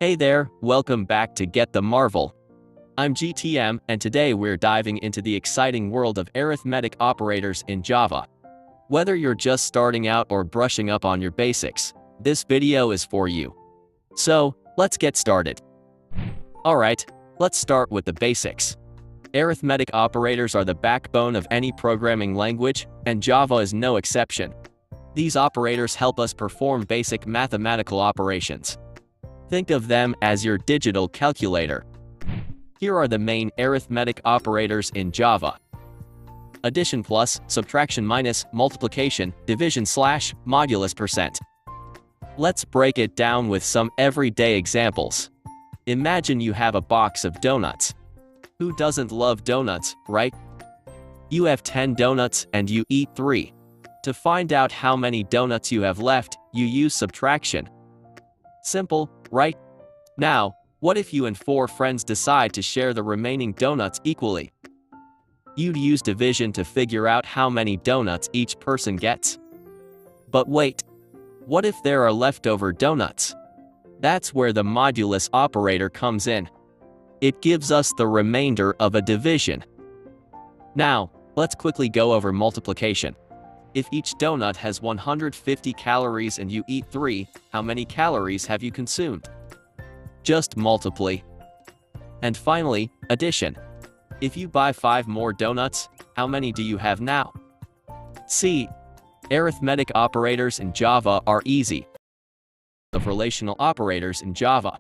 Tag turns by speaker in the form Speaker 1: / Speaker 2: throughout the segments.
Speaker 1: Hey there, welcome back to Get the Marvel. I'm GTM, and today we're diving into the exciting world of arithmetic operators in Java. Whether you're just starting out or brushing up on your basics, this video is for you. So, let's get started. Alright, let's start with the basics. Arithmetic operators are the backbone of any programming language, and Java is no exception. These operators help us perform basic mathematical operations. Think of them as your digital calculator. Here are the main arithmetic operators in Java: addition plus, subtraction minus, multiplication, division slash, modulus percent. Let's break it down with some everyday examples. Imagine you have a box of donuts. Who doesn't love donuts, right? You have 10 donuts and you eat 3. To find out how many donuts you have left, you use subtraction. Simple, right? Now, what if you and 4 friends decide to share the remaining donuts equally? You'd use division to figure out how many donuts each person gets. But wait, what if there are leftover donuts? That's where the modulus operator comes in. It gives us the remainder of a division. Now, let's quickly go over multiplication. If each donut has 150 calories and you eat 3, how many calories have you consumed? Just multiply. And finally, addition. If you buy 5 more donuts, how many do you have now? See, arithmetic operators in Java are easy. Of relational operators in Java.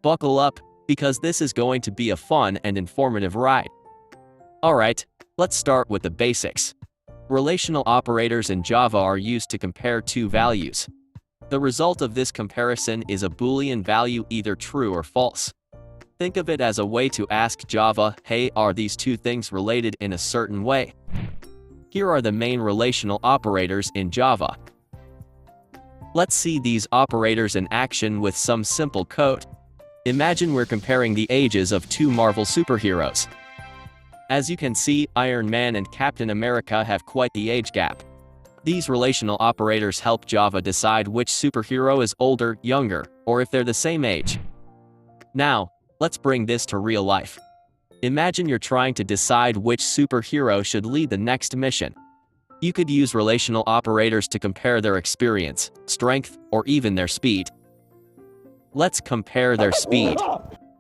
Speaker 1: Buckle up, because this is going to be a fun and informative ride. Alright, let's start with the basics. Relational operators in Java are used to compare two values. The result of this comparison is a Boolean value, either true or false. Think of it as a way to ask Java, hey, are these two things related in a certain way? Here are the main relational operators in Java. Let's see these operators in action with some simple code. Imagine we're comparing the ages of 2 Marvel superheroes. As you can see, Iron Man and Captain America have quite the age gap. These relational operators help Java decide which superhero is older, younger, or if they're the same age. Now, let's bring this to real life. Imagine you're trying to decide which superhero should lead the next mission. You could use relational operators to compare their experience, strength, or even their speed. Let's compare their speed.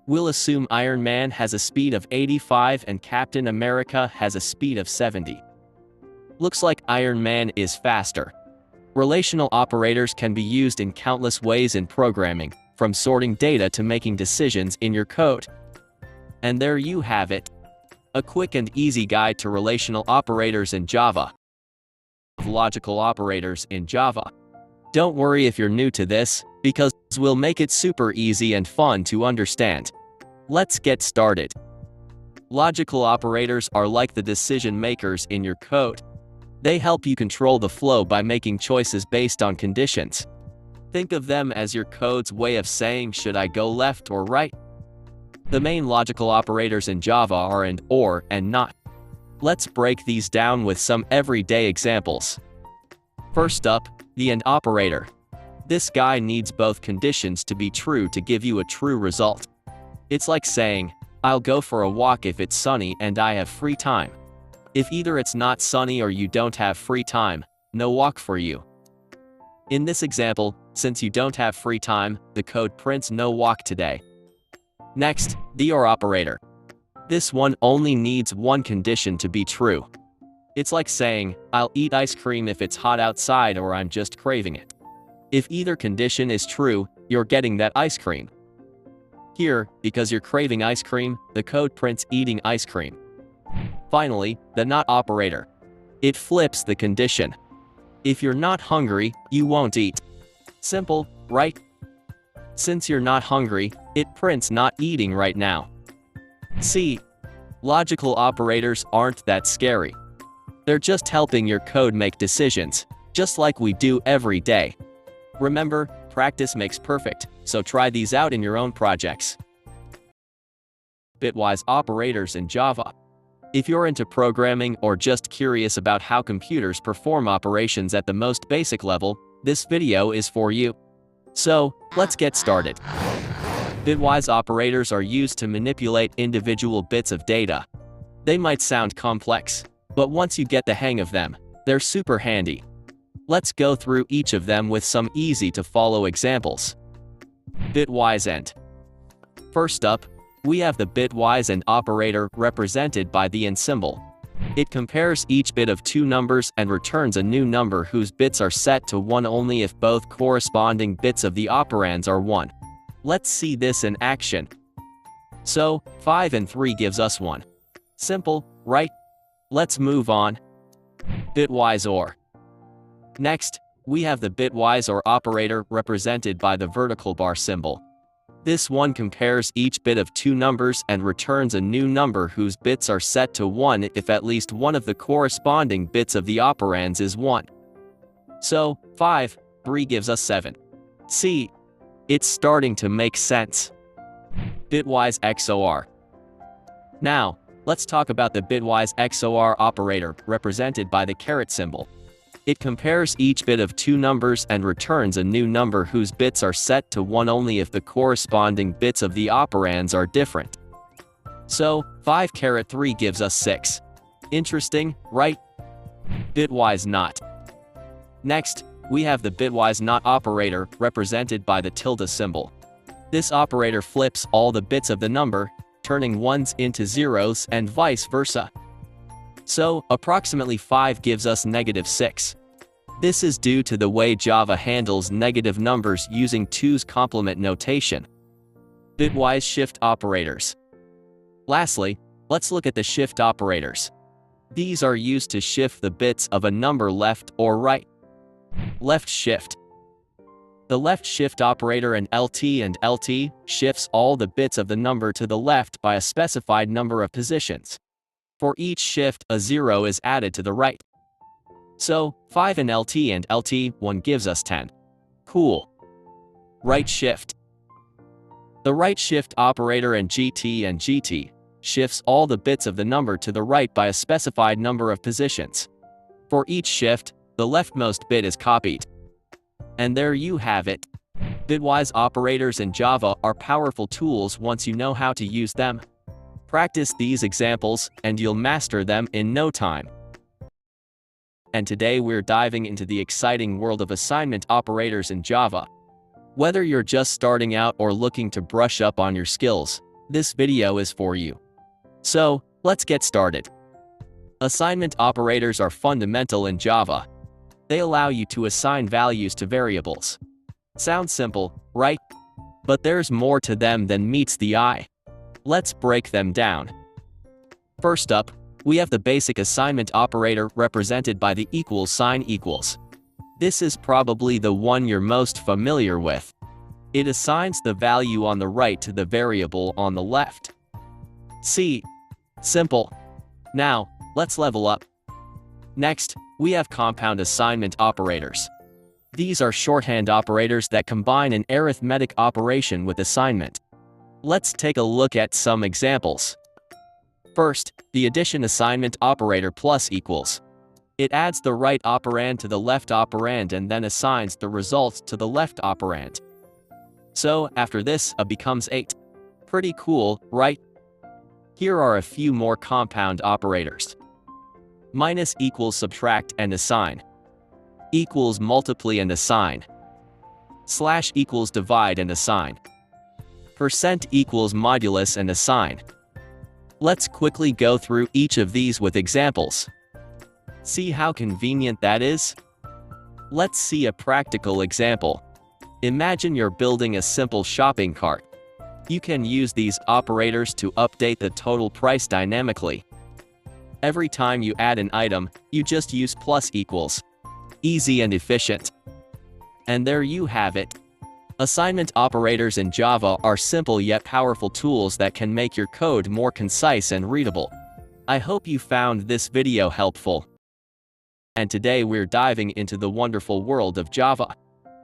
Speaker 1: We'll assume Iron Man has a speed of 85 and Captain America has a speed of 70. Looks like Iron Man is faster. Relational operators can be used in countless ways in programming, from sorting data to making decisions in your code. And there you have it. A quick and easy guide to relational operators in Java. Logical operators in Java. Don't worry if you're new to this, because we'll make it super easy and fun to understand. Let's get started. Logical operators are like the decision makers in your code. They help you control the flow by making choices based on conditions. Think of them as your code's way of saying, should I go left or right? The main logical operators in Java are and, or, and not. Let's break these down with some everyday examples. First up, the and operator. This guy needs both conditions to be true to give you a true result. It's like saying, I'll go for a walk if it's sunny and I have free time. If either it's not sunny or you don't have free time, no walk for you. In this example, since you don't have free time, the code prints no walk today. Next, the or operator. This one only needs one condition to be true. It's like saying, I'll eat ice cream if it's hot outside or I'm just craving it. If either condition is true, you're getting that ice cream. Here, because you're craving ice cream, the code prints eating ice cream. Finally, the not operator. It flips the condition. If you're not hungry, you won't eat. Simple, right? Since you're not hungry, it prints not eating right now. See, logical operators aren't that scary. They're just helping your code make decisions, just like we do every day. Remember, practice makes perfect, so try these out in your own projects. Bitwise Operators in Java. If you're into programming or just curious about how computers perform operations at the most basic level, this video is for you. So, let's get started. Bitwise operators are used to manipulate individual bits of data. They might sound complex, but once you get the hang of them, they're super handy. Let's go through each of them with some easy-to-follow examples. Bitwise AND. First up, we have the bitwise AND operator represented by the AND symbol. It compares each bit of two numbers and returns a new number whose bits are set to 1 only if both corresponding bits of the operands are 1. Let's see this in action. So, 5 and 3 gives us 1. Simple, right? Let's move on. Bitwise OR. Next, we have the bitwise OR operator represented by the vertical bar symbol. This one compares each bit of two numbers and returns a new number whose bits are set to 1 if at least one of the corresponding bits of the operands is 1. So, 5, 3 gives us 7. See, it's starting to make sense. Bitwise XOR. Now, let's talk about the bitwise XOR operator represented by the caret symbol. It compares each bit of two numbers and returns a new number whose bits are set to 1 only if the corresponding bits of the operands are different. So, 5 caret 3 gives us 6. Interesting, right? Bitwise NOT. Next, we have the bitwise NOT operator represented by the tilde symbol. This operator flips all the bits of the number, turning ones into zeros and vice versa. So, approximately 5 gives us -6. This is due to the way Java handles negative numbers using 2's complement notation. Bitwise shift operators. Lastly, let's look at the shift operators. These are used to shift the bits of a number left or right. Left shift. The left shift operator in LT shifts all the bits of the number to the left by a specified number of positions. For each shift, a 0 is added to the right. So, 5 in LT1 gives us 10. Cool. Right shift. The right shift operator in GT shifts all the bits of the number to the right by a specified number of positions. For each shift, the leftmost bit is copied. And there you have it. Bitwise operators in Java are powerful tools once you know how to use them. Practice these examples, and you'll master them in no time. And today we're diving into the exciting world of assignment operators in Java. Whether you're just starting out or looking to brush up on your skills, this video is for you. So, let's get started. Assignment operators are fundamental in Java. They allow you to assign values to variables. Sounds simple, right? But there's more to them than meets the eye. Let's break them down. First up, we have the basic assignment operator represented by the equals sign equals. This is probably the one you're most familiar with. It assigns the value on the right to the variable on the left. See? Simple. Now, let's level up. Next, we have compound assignment operators. These are shorthand operators that combine an arithmetic operation with assignment. Let's take a look at some examples. First, the addition assignment operator plus equals. It adds the right operand to the left operand and then assigns the results to the left operand. So, after this, a becomes 8. Pretty cool, right? Here are a few more compound operators. Minus equals subtract and assign. Equals multiply and assign. Slash equals divide and assign. Percent equals modulus and assign. Let's quickly go through each of these with examples. See how convenient that is? Let's see a practical example. Imagine you're building a simple shopping cart. You can use these operators to update the total price dynamically. Every time you add an item, you just use plus equals. Easy and efficient. And there you have it. Assignment operators in Java are simple yet powerful tools that can make your code more concise and readable. I hope you found this video helpful. And today we're diving into the wonderful world of Java.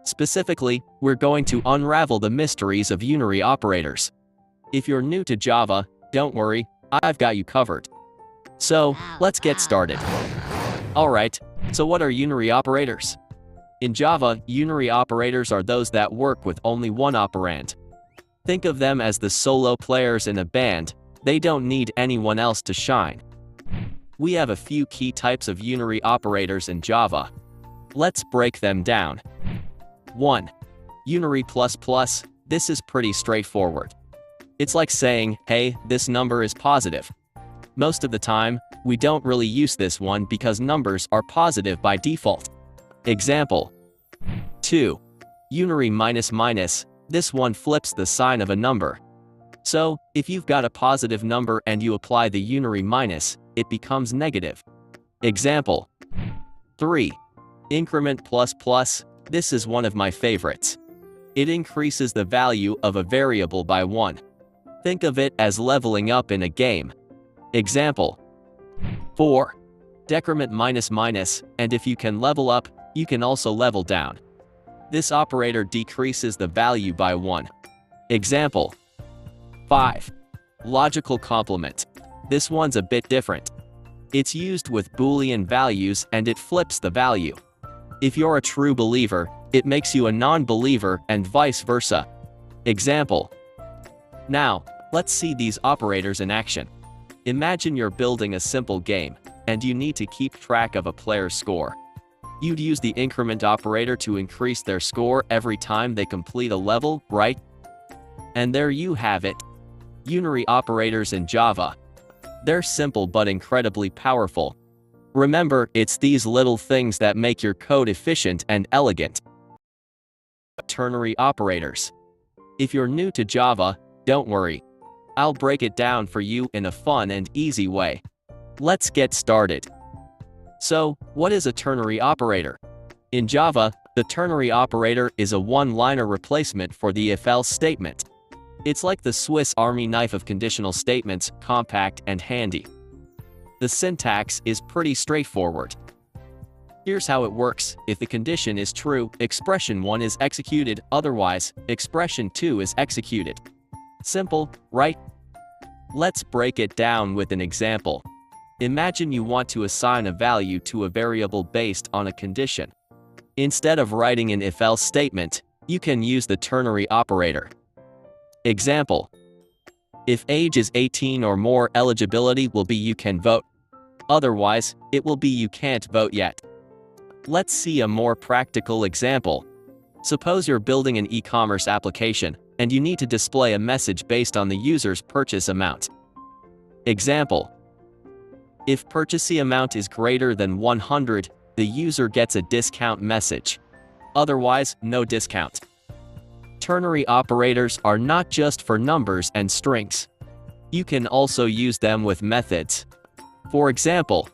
Speaker 1: Specifically, we're going to unravel the mysteries of unary operators. If you're new to Java, don't worry, I've got you covered. So, let's get started. Alright, so what are unary operators? In Java, unary operators are those that work with only one operand. Think of them as the solo players in a band. They don't need anyone else to shine. We have a few key types of unary operators in Java. Let's break them down. 1. Unary ++. This is pretty straightforward. It's like saying, hey, this number is positive. Most of the time, we don't really use this one because numbers are positive by default. Example. 2. Unary -. This one flips the sign of a number. So, if you've got a positive number and you apply the unary minus, it becomes negative. Example. 3. Increment ++. This is one of my favorites. It increases the value of a variable by 1. Think of it as leveling up in a game. Example. 4. Decrement -. And if you can level up, you can also level down. This operator decreases the value by 1. Example. 5. Logical complement. This one's a bit different. It's used with Boolean values and it flips the value. If you're a true believer, it makes you a non-believer and vice versa. Example. Now, let's see these operators in action. Imagine you're building a simple game, and you need to keep track of a player's score. You'd use the increment operator to increase their score every time they complete a level, right? And there you have it. Unary operators in Java. They're simple but incredibly powerful. Remember, it's these little things that make your code efficient and elegant. Ternary operators. If you're new to Java, don't worry. I'll break it down for you in a fun and easy way. Let's get started. So, what is a ternary operator? In Java, the ternary operator is a one-liner replacement for the if-else statement. It's like the Swiss Army knife of conditional statements, compact and handy. The syntax is pretty straightforward. Here's how it works. If the condition is true, expression 1 is executed, otherwise, expression 2 is executed. Simple, right? Let's break it down with an example. Imagine you want to assign a value to a variable based on a condition. Instead of writing an if-else statement, you can use the ternary operator. Example. If age is 18 or more, eligibility will be you can vote. Otherwise, it will be you can't vote yet. Let's see a more practical example. Suppose you're building an e-commerce application, and you need to display a message based on the user's purchase amount. Example. If purchase amount is greater than 100, the user gets a discount message. Otherwise, no discount. Ternary operators are not just for numbers and strings. You can also use them with methods. For example.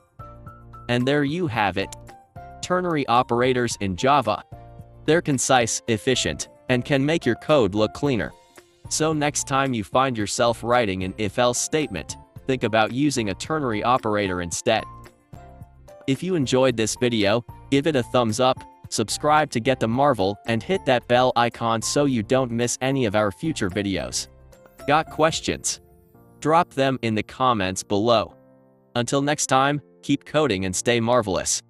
Speaker 1: And there you have it. Ternary operators in Java. They're concise, efficient, and can make your code look cleaner. So next time you find yourself writing an if-else statement, think about using a ternary operator instead. If you enjoyed this video, give it a thumbs up, subscribe to get the marvel, and hit that bell icon so you don't miss any of our future videos. Got questions? Drop them in the comments below. Until next time, keep coding and stay marvelous.